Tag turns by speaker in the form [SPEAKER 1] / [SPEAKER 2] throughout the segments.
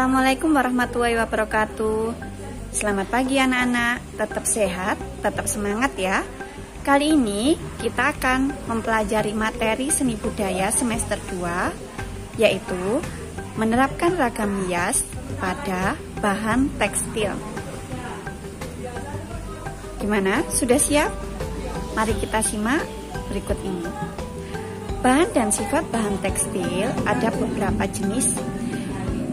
[SPEAKER 1] Assalamualaikum warahmatullahi wabarakatuh. Selamat pagi anak-anak, tetap sehat, tetap semangat ya. Kali ini kita akan mempelajari materi seni budaya semester 2, yaitu menerapkan ragam hias pada bahan tekstil. Gimana? Sudah siap? Mari kita simak berikut ini. Bahan dan sifat bahan tekstil ada beberapa jenis.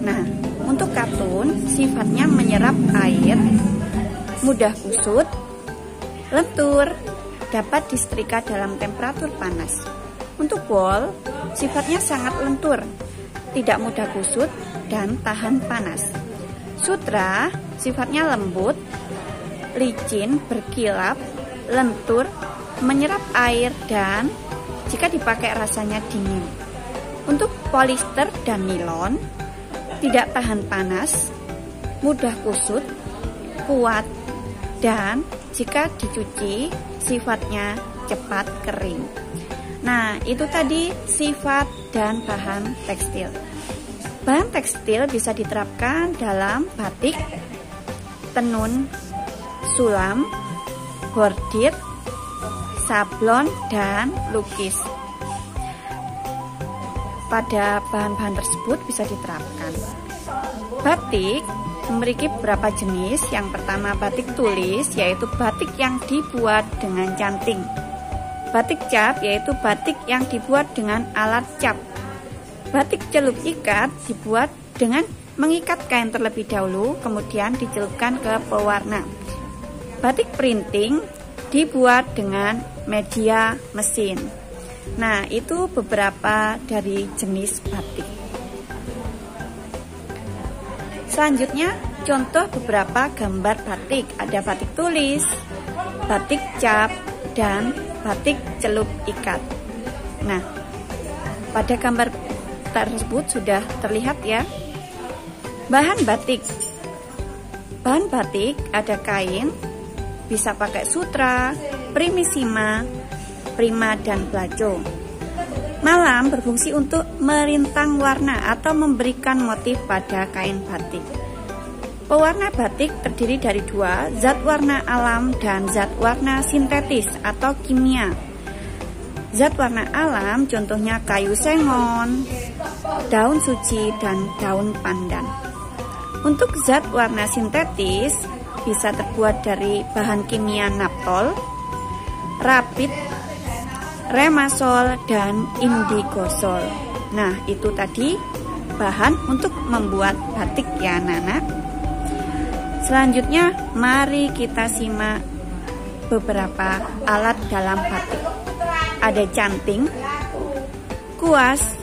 [SPEAKER 1] Nah, untuk katun sifatnya menyerap air, mudah kusut, lentur, dapat disetrika dalam temperatur panas. Untuk wol, sifatnya sangat lentur, tidak mudah kusut dan tahan panas. Sutra sifatnya lembut, licin, berkilap, lentur, menyerap air dan jika dipakai rasanya dingin. Untuk polister dan nilon tidak tahan panas, mudah kusut, kuat, dan jika dicuci sifatnya cepat kering. Nah, itu tadi sifat dan bahan tekstil. Bahan tekstil bisa diterapkan dalam batik, tenun, sulam, bordir, sablon, dan lukis. Pada bahan-bahan tersebut bisa diterapkan. Batik memiliki beberapa jenis. Yang pertama batik tulis, yaitu batik yang dibuat dengan canting. Batik cap, yaitu batik yang dibuat dengan alat cap. Batik celup ikat dibuat dengan mengikat kain terlebih dahulu, kemudian dicelupkan ke pewarna. Batik printing dibuat dengan media mesin. Nah, itu beberapa dari jenis batik. Selanjutnya, contoh beberapa gambar batik. Ada batik tulis, batik cap, dan batik celup ikat. Nah, pada gambar tersebut sudah terlihat ya. Bahan batik. Bahan batik ada kain, bisa pakai sutra, primisima, prima, dan belaco. Malam berfungsi untuk merintang warna atau memberikan motif pada kain batik. Pewarna batik terdiri dari dua, zat warna alam dan zat warna sintetis atau kimia. Zat warna alam contohnya kayu sengon, daun suci, dan daun pandan. Untuk zat warna sintetis bisa terbuat dari bahan kimia naptol, rapid, remasol, dan indigosol. Nah, itu tadi bahan untuk membuat batik ya anak-anak. Selanjutnya mari kita simak beberapa alat dalam batik. Ada canting, kuas,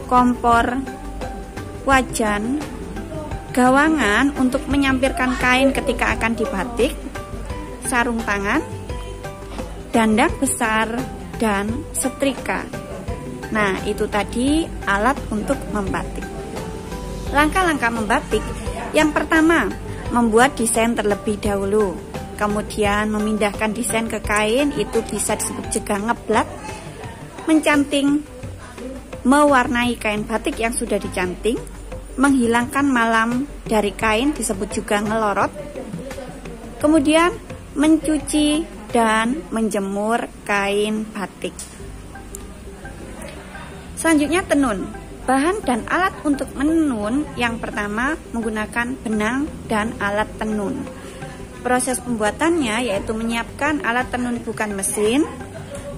[SPEAKER 1] kompor, wajan, gawangan untuk menyampirkan kain ketika akan dibatik, sarung tangan, dandang besar, dan setrika. Nah, itu tadi alat untuk membatik. Langkah-langkah membatik. Yang pertama, membuat desain terlebih dahulu. Kemudian memindahkan desain ke kain, itu bisa disebut juga ngeblat. Mencanting, mewarnai kain batik yang sudah dicanting. Menghilangkan malam dari kain disebut juga ngelorot. Kemudian mencuci dan menjemur kain batik. Selanjutnya tenun. Bahan dan alat untuk menenun yang pertama menggunakan benang dan alat tenun. Proses pembuatannya yaitu menyiapkan alat tenun bukan mesin,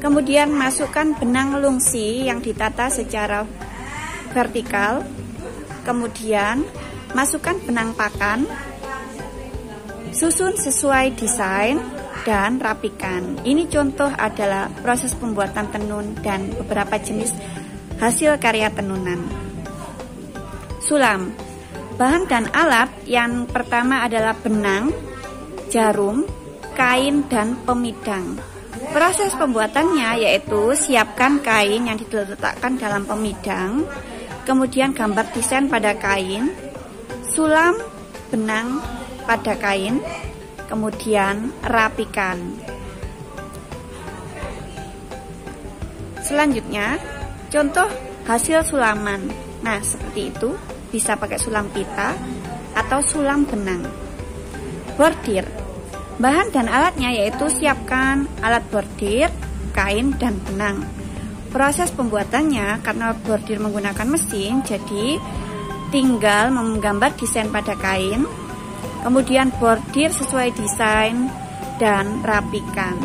[SPEAKER 1] kemudian masukkan benang lungsi yang ditata secara vertikal, kemudian masukkan benang pakan, susun sesuai desain, dan rapikan. Ini contoh adalah proses pembuatan tenun dan beberapa jenis hasil karya tenunan. Sulam. Bahan dan alat yang pertama adalah benang, jarum, kain, dan pemidang. Proses pembuatannya yaitu siapkan kain yang diletakkan dalam pemidang, kemudian gambar desain pada kain, sulam benang pada kain, kemudian rapikan. Selanjutnya, contoh hasil sulaman. Nah, seperti itu. bisa pakai sulam pita atau sulam benang. Bordir. Bahan dan alatnya yaitu siapkan alat bordir, kain, dan benang. Proses pembuatannya karena bordir menggunakan mesin, jadi tinggal menggambar desain pada kain, kemudian bordir sesuai desain dan rapikan.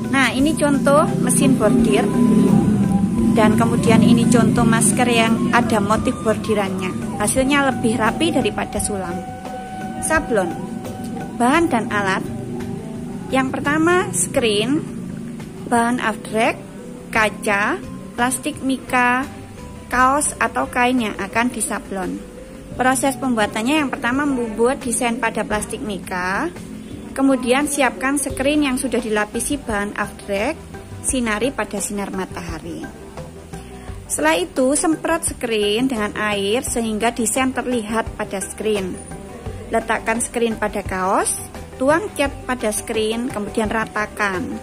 [SPEAKER 1] Nah, ini contoh mesin bordir, dan kemudian ini contoh masker yang ada motif bordirannya. Hasilnya lebih rapi daripada sulam. Sablon. Bahan dan alat. Yang pertama, screen, bahan afdrek, kaca, plastik mika, kaos atau kain yang akan disablon. Proses pembuatannya yang pertama membuat desain pada plastik mika. Kemudian siapkan screen yang sudah dilapisi bahan afdrek, sinari pada sinar matahari. Setelah itu semprot screen dengan air sehingga desain terlihat pada screen. Letakkan screen pada kaos, tuang cat pada screen, kemudian ratakan.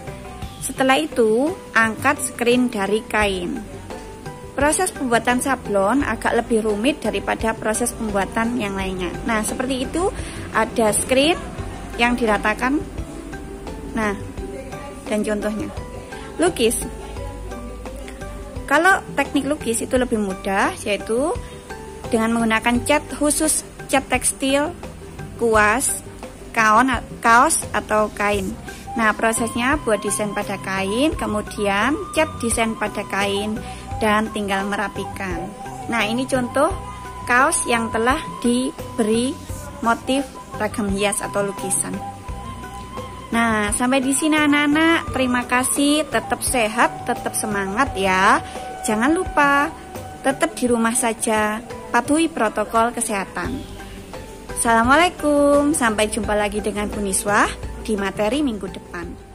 [SPEAKER 1] Setelah itu angkat screen dari kain. Proses pembuatan sablon agak lebih rumit daripada proses pembuatan yang lainnya. Nah, seperti itu, ada screen yang diratakan. Nah, dan contohnya lukis. Kalau teknik lukis itu lebih mudah, yaitu dengan menggunakan cat khusus, cat tekstil, kuas, kaos atau kain. Nah, prosesnya buat desain pada kain, kemudian cat desain pada kain, dan tinggal merapikan. Nah, ini contoh kaos yang telah diberi motif ragam hias atau lukisan. Nah, sampai di sini anak-anak, terima kasih, tetap sehat, tetap semangat ya. Jangan lupa tetap di rumah saja, patuhi protokol kesehatan. Assalamualaikum, sampai jumpa lagi dengan Bu Niswah di materi minggu depan.